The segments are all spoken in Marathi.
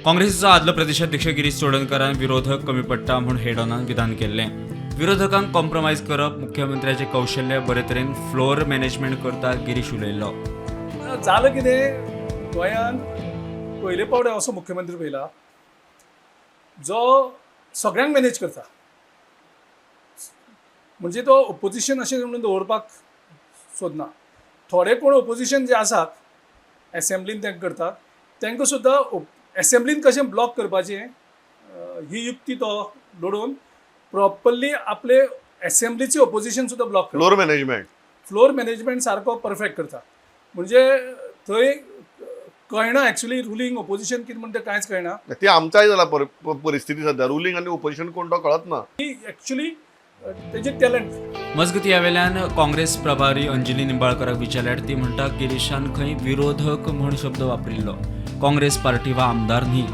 काँग्रेसचा आदलो प्रदेशाध्यक्ष गिरीश चोडणकरान विरोधक कमी पडटा म्हूण हेडॉनान विधान केल्लें. विरोधकांक कॉम्प्रोमायज करप मुख्यमंत्र्याचे कौशल्य बरे तरेन फ्लोर मॅनेजमेंट करता गिरीश उलयल्लो. जालें कितें, गोंयांत पयले पावटी असो मुख्यमंत्री पयला जो सगळ्यांक मॅनेज करता. म्हणजे तो ओपोजिशन अशें म्हणून दवरपाक सोदना. थोडे कोण ओपोजिशन जे आसात एसेंब्लीन तेंकां करतात, तेंकां सुद्दां एसेंब्लीन कशें ब्लॉक करपाचें ही युक्ती तो लडोवन प्रॉपरली आपले एसेंब्लीचे ओपोजिशन सुद्दां ब्लॉक करता. फ्लोर मॅनेजमेंट सारको परफेक्ट करता. म्हणजे थंय कळना एक्चुअली रुलींग ओपोजिशन कितें म्हणटा कांयच कळना. ती आमचाय जाला परिस्थिती सध्या. रुलींग आनी ओपोजिशन कोण तो कळत ना. ही एक्चुअली तेजे टॅलंट. मजगती ह्या वेल्यान काँग्रेस प्रभारी अंजली निंबाळकराक विचारल्यार ती म्हणटा गिरीशान खंय विरोधक म्हूण शब्द वापरिल्लो. काँग्रेस पार्टी वा आमदार न्ही.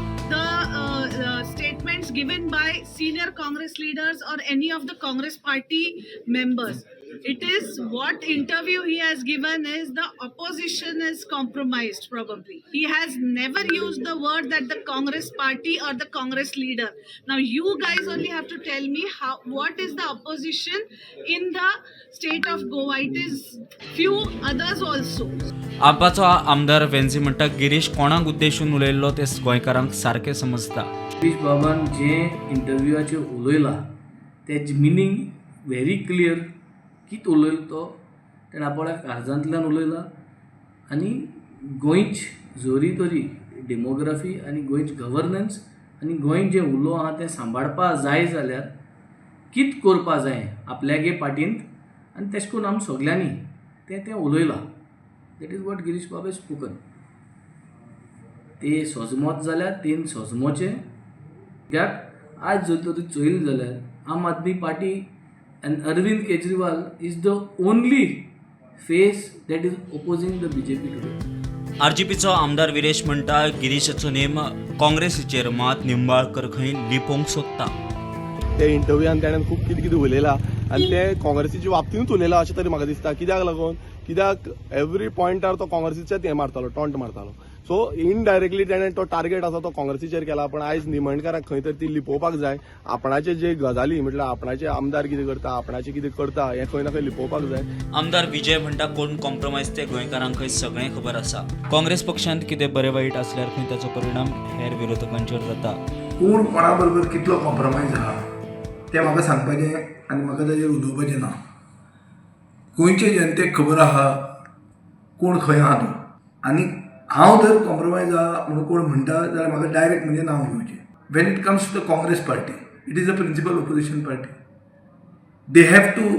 Statements given by senior Congress leaders or any of the Congress party members. It is what interview he has given is the opposition is compromised probably. He has never used the word that the Congress party or the Congress leader. Now you guys only have to tell me what is the opposition in the state of Goa. It is few others also. आपाचो आमदार वेन्सी म्हणटा गिरीश कोणाक उद्देशून उलयल्लो ते गोंयकारांक सारकें समजता. गिरीश बाबान जे इंटरव्यूआचेर उलयलां तेज मिनींग व्हेरी क्लियर. कितें उलयलो तो तेणें आपल्या काळजांतल्यान उलयलां. आनी गोंयच जोरी तोरी डेमोग्राफी आनी गोंयच गव्हर्नन्स आनी गोंय जें उलो आहा तें सांबाळपा जाय जाल्यार कितें करपा जाय आपल्यागे पार्टींत आनी तेश कोन्न आमी सगल्यांनी तें उलयलां. दॅट इज वॉट गिरीश बाबा स्पोकन. ते सोजमोत जाल्यार तेन सोजमोचें. कित्याक आज जर तरी चोयलें जाल्यार आम आदमी party and Arvind Kejriwal is the only face that is opposing the BJP today. आरजीपीचो आमदार विरेश म्हणटा गिरीशाचो नेम काँग्रेसीचेर मात निंबाळकर खंय लिपोवंक सोदता. ते इंटरव्यूआन ताणें खूब कितें कितें उलयलां आनी ते काँग्रेसीच्या बाबतींतूच उलयलां अशें तरी म्हाका दिसता. कित्याक लागून कित्याक एवरी पॉयंटार तो काँग्रेसीचेच हें मारतालो, टॉन्ट मारतालो. सो इनडायरेक्टली ताणें तो टार्गेट आसा तो काँग्रेसीचेर केला. पण आयज निमणकाराक खंय तरी ती लिपोवपाक जाय. आपणाचे जे गजाली म्हटल्यार आपणाचे आमदार कितें करता, आपणाचे कितें करता हें खंय ना खंय लिपोवपाक जाय. आमदार विजय म्हणटा कोण कॉम्प्रोमायज ते गोंयकारांक खंय सगळें खबर आसा. काँग्रेस पक्षांत कितें बरें वायट आसल्यार खंय ताचो परिणाम हेर विरोधकांचेर जाता. कोण कोणा बरोबर कितलो कॉम्प्रोमायज आहा तें म्हाका सांगपाचें आनी म्हाका ताचेर उलोवपाचें ना. गोंयचे जनतेक खबर आहा कोण खंय आहा तो. आनी हांव जर कॉम्प्रोमायज आहा म्हणून कोण म्हणटा जाल्यार म्हाका डायरेक्ट म्हणजे नांव घेवचें. When it comes to the Congress party it is a principal opposition party. They have to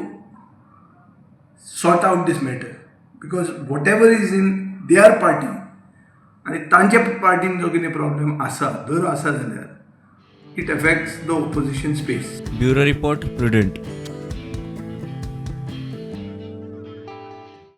sort out this matter because whatever is in their party आनी तांच्या पार्टीन जो कितें प्रॉब्लेम आसा जर आसा जाल्यार it affects the opposition space. Bureau report prudent.